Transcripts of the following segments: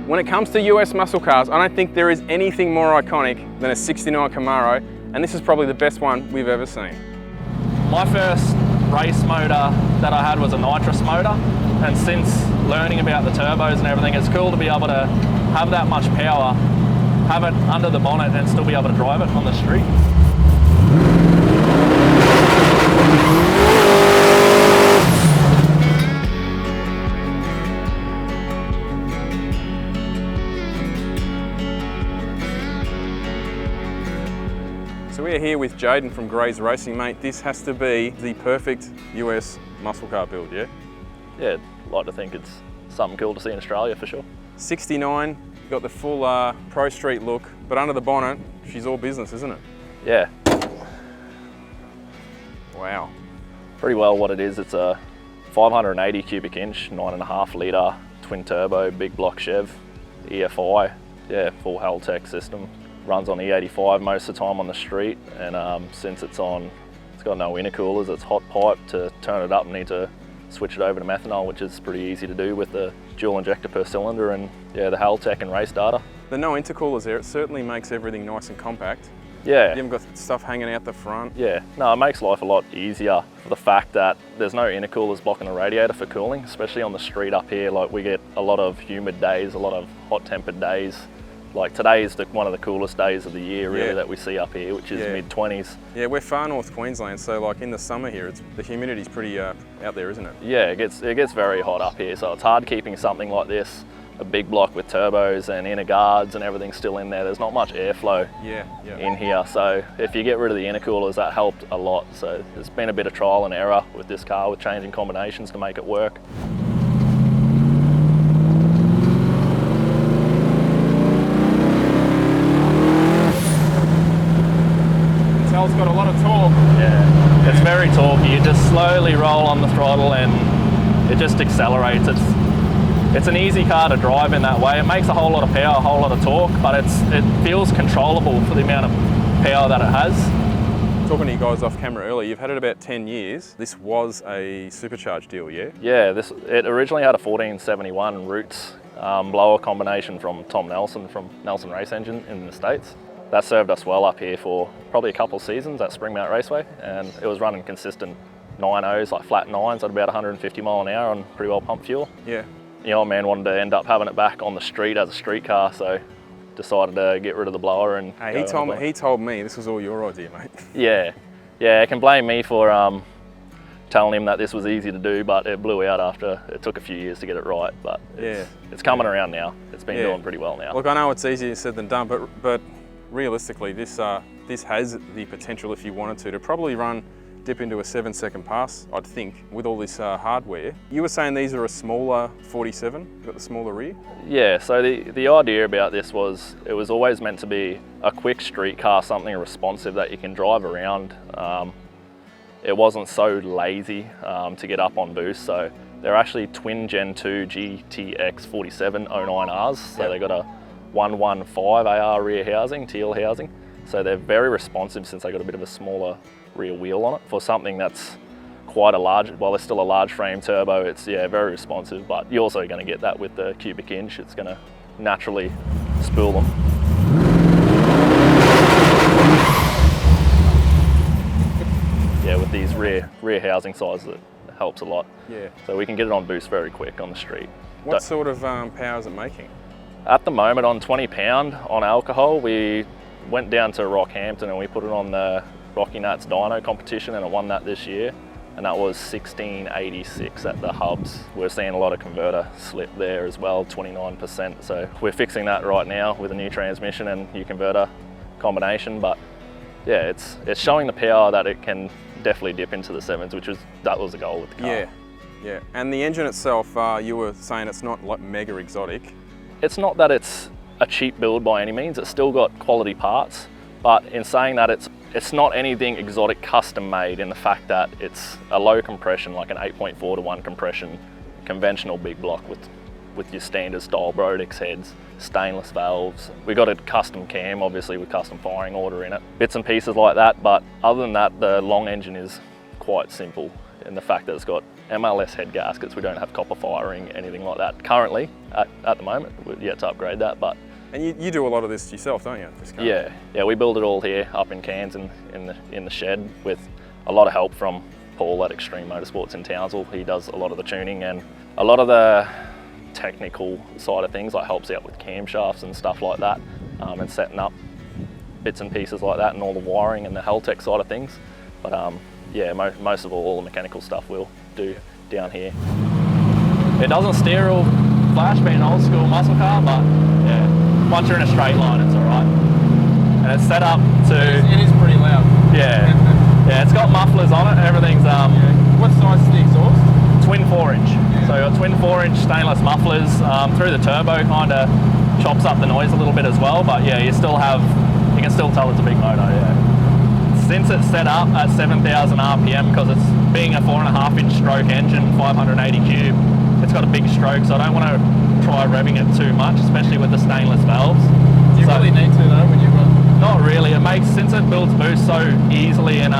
When it comes to US muscle cars, I don't think there is anything more iconic than a 69 Camaro, and this is probably the best one we've ever seen. My first race motor that I had was a nitrous motor, and since learning about the turbos and everything, it's cool to be able to have that much power, have it under the bonnet and still be able to drive it on the street. So we're here with Jayden from Gray's Racing, mate. This has to be the perfect US muscle car build, yeah? Yeah, I'd like to think it's something cool to see in Australia for sure. 69, you've got the full Pro Street look, but under the bonnet, she's all business, isn't it? Yeah. Wow. Pretty well what it is, it's a 580 cubic inch, 9.5 litre twin turbo, big block Chev, EFI, yeah, full Haltech system. Runs on E85 most of the time on the street, and since it's got no intercoolers, it's hot pipe. To turn it up and need to switch it over to methanol, which is pretty easy to do with the dual injector per cylinder and yeah, the Haltech and race data. The no intercoolers there, it certainly makes everything nice and compact. Yeah. You haven't got stuff hanging out the front. Yeah, no, it makes life a lot easier for the fact that there's no intercoolers blocking the radiator for cooling, especially on the street up here. Like, we get a lot of humid days, a lot of hot tempered days. Like, today is one of the coolest days of the year, really, that we see up here, which is mid-20s. Yeah, we're far north Queensland, so like in the summer here, the humidity's pretty out there, isn't it? Yeah, it gets very hot up here, so it's hard keeping something like this, a big block with turbos and inner guards and everything still in there. There's not much airflow in here, so if you get rid of the intercoolers, that helped a lot. So there's been a bit of trial and error with this car, with changing combinations to make it work. It's got a lot of torque. Yeah, it's very torquey. You just slowly roll on the throttle and it just accelerates. It's an easy car to drive in that way. It makes a whole lot of power, a whole lot of torque, but it feels controllable for the amount of power that it has. Talking to you guys off camera earlier, you've had it about 10 years. This was a supercharged deal, yeah? Yeah, it originally had a 1471 Roots blower combination from Tom Nelson, from Nelson Race Engine in the States. That served us well up here for probably a couple of seasons at Springmount Raceway, and it was running consistent 9.0s, like flat 9s at about 150 mile an hour on pretty well pumped fuel. Yeah. The old man wanted to end up having it back on the street as a street car, so decided to get rid of the blower. And hey, he told me this was all your idea, mate. Yeah, I can blame me for telling him that this was easy to do, but it blew out after it took a few years to get it right. But it's coming around now. It's been doing pretty well now. Look, I know it's easier said than done, but realistically, this has the potential, if you wanted to probably dip into a 7-second pass, I'd think, with all this hardware. You were saying these are a smaller 47, got the smaller rear? Yeah, so the idea about this was, it was always meant to be a quick street car, something responsive that you can drive around. It wasn't so lazy to get up on boost, so they're actually twin Gen 2 GTX 4709Rs, so they got a 115 AR rear housing, teal housing. So they're very responsive since they got a bit of a smaller rear wheel on it. For something that's quite a large, while it's still a large frame turbo, it's very responsive, but you're also going to get that with the cubic inch. It's going to naturally spool them. Yeah, with these rear housing sizes, it helps a lot. Yeah. So we can get it on boost very quick on the street. What sort of power is it making? At the moment, on 20 pound on alcohol, we went down to Rockhampton and we put it on the Rocky Nuts Dyno competition, and it won that this year, and that was 1686 at the hubs. We're seeing a lot of converter slip there as well, 29%. So we're fixing that right now with a new transmission and new converter combination. But yeah, it's showing the power that it can definitely dip into the 7s, that was the goal with the car. Yeah. And the engine itself, you were saying it's not like mega exotic. It's not that it's a cheap build by any means. It's still got quality parts, but in saying that, it's not anything exotic custom made, in the fact that it's a low compression, like an 8.4 to 1 compression, conventional big block with your standard style Brodix heads, stainless valves. We got a custom cam, obviously, with custom firing order in it, bits and pieces like that. But other than that, the long engine is quite simple in the fact that it's got MLS head gaskets. We don't have copper firing, anything like that. Currently, at the moment, we've yet to upgrade that, but. And you do a lot of this yourself, don't you? This car? Yeah, we build it all here up in Cairns in the shed with a lot of help from Paul at Extreme Motorsports in Townsville. He does a lot of the tuning and a lot of the technical side of things, like helps out with camshafts and stuff like that, and setting up bits and pieces like that and all the wiring and the Heltec side of things. But yeah, most of all the mechanical stuff we'll do down here. It doesn't steer all flash being an old school muscle car, but yeah. Once you're in a straight line, it's all right. And it's set up to... It is pretty loud. Yeah. Yeah, it's got mufflers on it. Everything's... What size is the exhaust? Twin 4-inch. Yeah. So you've got twin 4-inch stainless mufflers. Through the turbo, kind of chops up the noise a little bit as well. But yeah, you can still tell it's a big motor, yeah. Since it's set up at 7,000 RPM, because it's being a 4.5-inch stroke engine, 580 cube, it's got a big stroke, so I don't want to try revving it too much, especially with the stainless valves. Do you really need to though when you run? Not really. Since it builds boost so easily, and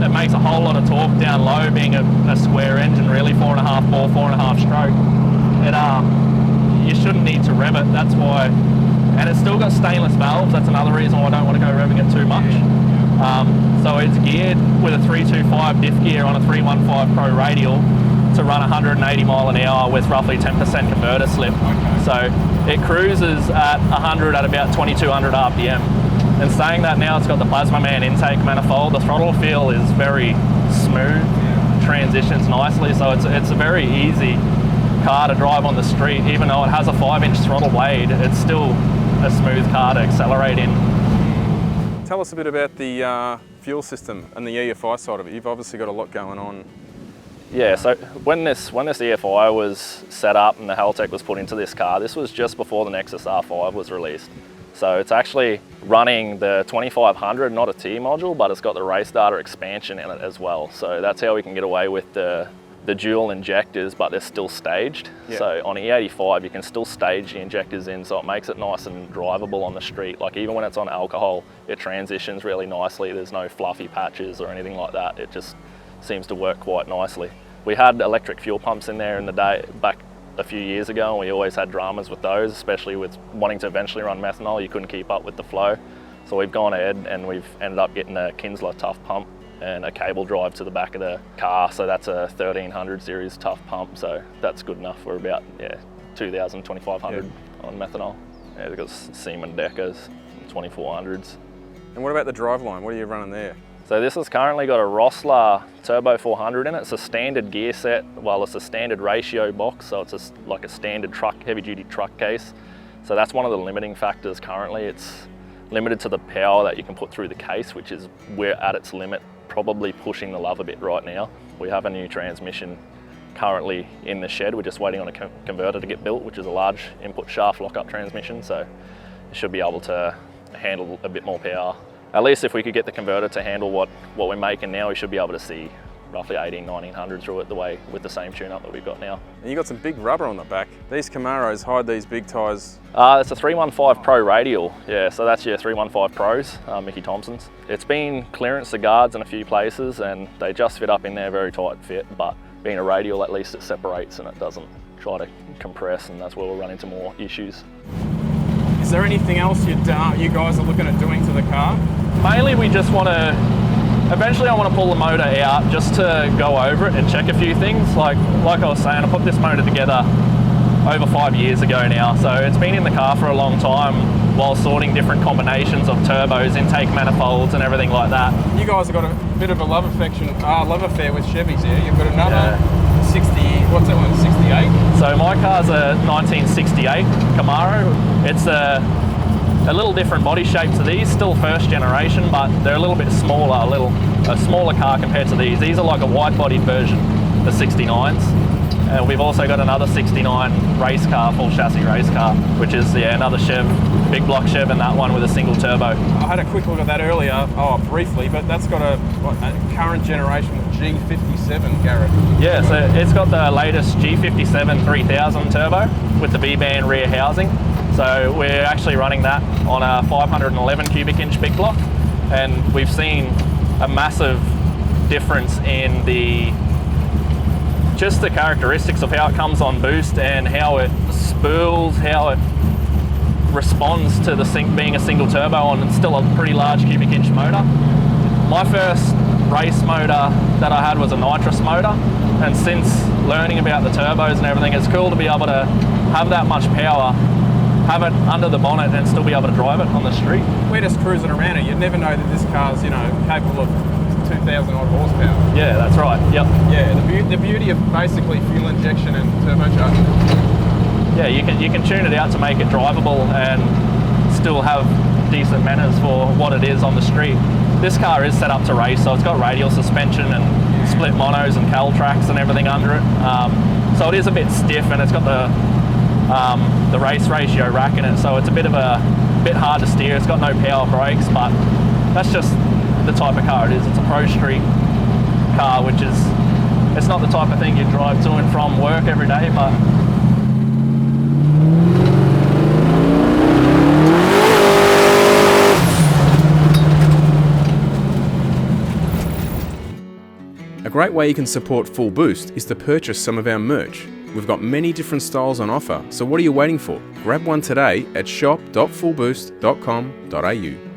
it makes a whole lot of torque down low, being a square engine, really 4.5 bore, 4.5 stroke. You shouldn't need to rev it. That's why, and it's still got stainless valves. That's another reason why I don't want to go revving it too much. So it's geared with a 325 diff gear on a 315 Pro radial to run 180 mile an hour with roughly 10% converter slip. Okay. So it cruises at 100 at about 2200 RPM. And saying that, now it's got the Plasma Man intake manifold. The throttle feel is very smooth, transitions nicely, so it's a very easy car to drive on the street. Even though it has a 5-inch throttle blade, it's still a smooth car to accelerate in. Tell us a bit about the fuel system and the EFI side of it. You've obviously got a lot going on. Yeah, so when this EFI was set up and the Heltec was put into this car, this was just before the Nexus R5 was released. So it's actually running the 2500, not a Thier module, but it's got the race data expansion in it as well. So that's how we can get away with the dual injectors, but they're still staged. Yeah. So on E85, you can still stage the injectors in, so it makes it nice and drivable on the street. Like even when it's on alcohol, it transitions really nicely. There's no fluffy patches or anything like that. It just seems to work quite nicely. We had electric fuel pumps in there in the day back a few years ago, and we always had dramas with those, especially with wanting to eventually run methanol. You couldn't keep up with the flow. So we've gone ahead and we've ended up getting a Kinsler tough pump and a cable drive to the back of the car. So that's a 1300 series tough pump. So that's good enough for about 2,000, 2,500 on methanol. Yeah, they've got Siemens Deckers, 2400s. And what about the driveline? What are you running there? So this has currently got a Rossler Turbo 400 in it. It's a standard gear set. Well, it's a standard ratio box, so it's like a standard truck, heavy-duty truck case. So that's one of the limiting factors currently. It's limited to the power that you can put through the case, which is we're at its limit, probably pushing the love a bit right now. We have a new transmission currently in the shed. We're just waiting on a converter to get built, which is a large input shaft lockup transmission. So it should be able to handle a bit more power. At least if we could get the converter to handle what we're making now, we should be able to see roughly 18, 1900 through it the way with the same tune-up that we've got now. And you got some big rubber on the back. These Camaros hide these big tyres. It's a 315 Pro radial. Yeah, so that's your 315 Pros, Mickey Thompson's. It's been clearance to guards in a few places and they just fit up in there, very tight fit, but being a radial, at least it separates and it doesn't try to compress, and that's where we'll run into more issues. Is there anything else you guys are looking at doing to the car? Mainly we just want to, eventually I want to pull the motor out just to go over it and check a few things. Like I was saying, I put this motor together over 5 years ago now, so it's been in the car for a long time while sorting different combinations of turbos, intake manifolds and everything like that. You guys have got a bit of a love affair with Chevys here. You've got another 60, what's that one, 68? So my car's a 1968 Camaro. It's a little different body shape to these, still first generation, but they're a little bit smaller, a smaller car compared to these. These are like a wide-bodied version of 69s. We've also got another 69 race car, full chassis race car, which is another Chev, big block Chev, and that one with a single turbo. I had a quick look at that earlier, briefly, but that's got a current generation G57 Garrett. Yeah, so it's got the latest G57 3000 turbo with the V-band rear housing. So we're actually running that on a 511 cubic inch big block, and we've seen a massive difference in just the characteristics of how it comes on boost and how it spools, how it responds to the being a single turbo on still a pretty large cubic inch motor. My first race motor that I had was a nitrous motor, and since learning about the turbos and everything, it's cool to be able to have that much power, have it under the bonnet and still be able to drive it on the street. We're just cruising around it. You'd never know that this car's, you know, capable of 2,000 odd horsepower. Yeah, that's right. Yep. Yeah, the beauty of basically fuel injection and turbocharged. Yeah, you can tune it out to make it drivable and still have decent manners for what it is on the street. This car is set up to race, so it's got radial suspension and split monos and cal tracks and everything under it. So it is a bit stiff, and it's got the race ratio rack in it, so it's a bit hard to steer. It's got no power brakes, but that's just the type of car it is. It's a pro street car, which is, it's not the type of thing you drive to and from work every day, but A great way you can support Full Boost is to purchase some of our merch. We've got many different styles on offer, so what are you waiting for? Grab one today at shop.fullboost.com.au.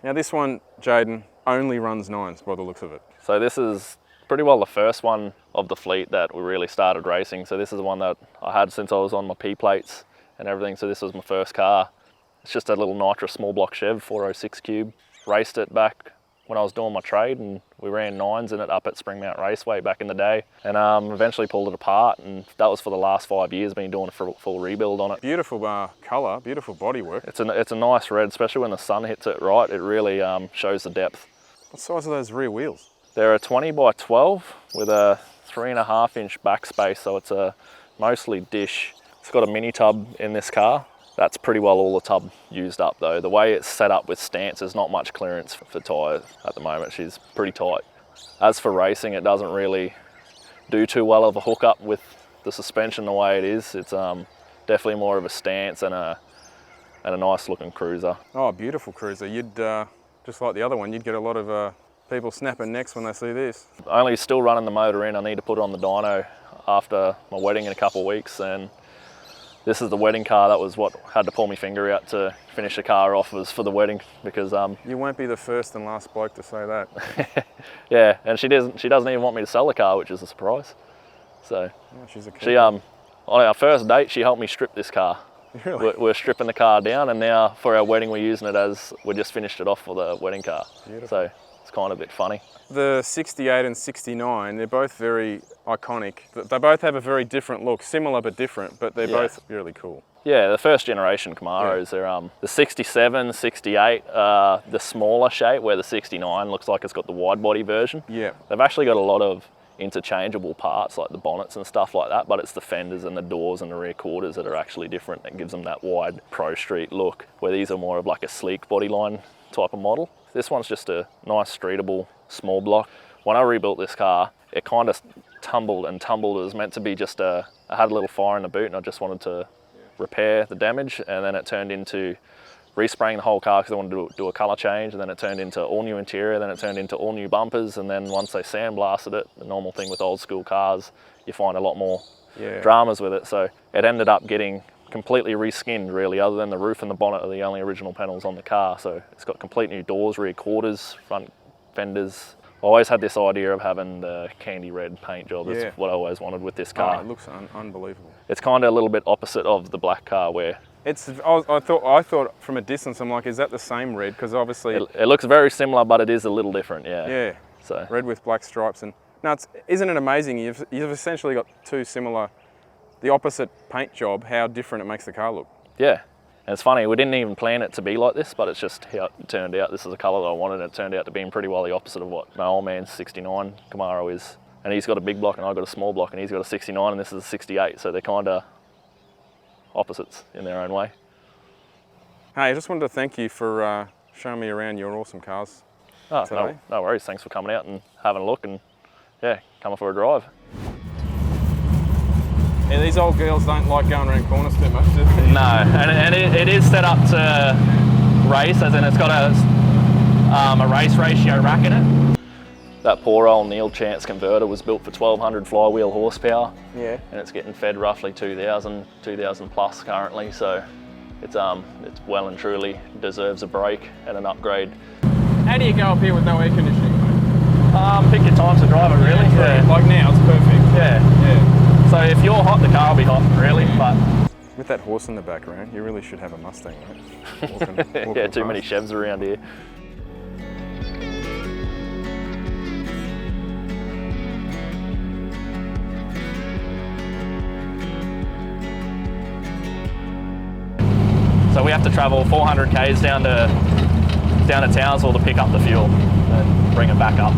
Now this one, Jayden, only runs 9s by the looks of it. So this is pretty well the first one of the fleet that we really started racing. So this is the one that I had since I was on my P plates and everything. So this was my first car. It's just a little nitrous small block Chev 406 cube. Raced it back when I was doing my trade, and we ran 9s in it up at Springmount Raceway back in the day, and eventually pulled it apart, and that was for the last 5 years, been doing a full rebuild on it. Beautiful colour, beautiful bodywork. It's a nice red, especially when the sun hits it right. It really shows the depth. What size are those rear wheels? They're a 20 by 12 with a 3.5 inch backspace, so it's a mostly dish. It's got a mini tub in this car. That's pretty well all the tub used up though. The way it's set up with stance, there's not much clearance for tyres at the moment. She's pretty tight. As for racing, it doesn't really do too well of a hookup with the suspension the way it is. It's definitely more of a stance and a nice looking cruiser. Oh, beautiful cruiser. You'd, just like the other one, you'd get a lot of people snapping necks when they see this. Only still running the motor in. I need to put it on the dyno after my wedding in a couple of weeks, and this is the wedding car. That was what had to pull my finger out to finish the car off, was for the wedding, because you won't be the first and last bloke to say that. Yeah, and she doesn't even want me to sell the car, which is a surprise. So oh, she's a she on our first date, she helped me strip this car. Really? We're stripping the car down, and now for our wedding we're using it as, we just finished it off for the wedding car. Beautiful. So it's kind of a bit funny. The 68 and 69, they're both very iconic. They both have a very different look, similar but different, but they're both really cool. Yeah, the first generation Camaros, they're the 67, 68, the smaller shape, where the 69 looks like it's got the wide body version. Yeah. They've actually got a lot of interchangeable parts like the bonnets and stuff like that, but it's the fenders and the doors and the rear quarters that are actually different, that gives them that wide pro street look, where these are more of like a sleek bodyline type of model. This one's just a nice streetable small block. When I rebuilt this car, it kind of tumbled and tumbled. It was meant to be just I had a little fire in the boot and I just wanted to repair the damage, and then it turned into respraying the whole car because I wanted to do a colour change, and then it turned into all new interior, then it turned into all new bumpers, and then once they sandblasted it, the normal thing with old school cars, you find a lot more dramas with it. So it ended up getting completely reskinned really, other than the roof and the bonnet are the only original panels on the car. So it's got complete new doors, rear quarters, front fenders. I always had this idea of having the candy red paint job. That's what I always wanted with this car. Oh, it looks unbelievable. It's kind of a little bit opposite of the black car, where it's. I thought from a distance, I'm like, is that the same red? Because obviously it looks very similar, but it is a little different. Yeah. Yeah. So red with black stripes, and now isn't it amazing? You've essentially got two similar, the opposite paint job. How different it makes the car look. Yeah. And it's funny, we didn't even plan it to be like this, but it's just how it turned out. This is the colour that I wanted, and it turned out to be pretty well the opposite of what my old man's 69 Camaro is. And he's got a big block and I've got a small block, and he's got a 69 and this is a 68, so they're kind of opposites in their own way. Hey, I just wanted to thank you for showing me around your awesome cars today. No worries, thanks for coming out and having a look, and yeah, coming for a drive. Yeah, these old girls don't like going around corners too much, do they? No, and it is set up to race, as in it's got a race ratio rack in it. that poor old Neil Chance converter was built for 1200 flywheel horsepower. Yeah. And it's getting fed roughly 2000 plus currently. So it's well and truly deserves a break and an upgrade. How do you go up here with no air conditioning? Pick your time to drive it, really. Yeah. Like now, it's perfect. Yeah. So if you're hot, the car will be hot, really. But With that horse in the background, you really should have a Mustang, right? Walking yeah, too many past. Chevs around here. So we have to travel 400 k's down to Townsville to pick up the fuel and bring it back up.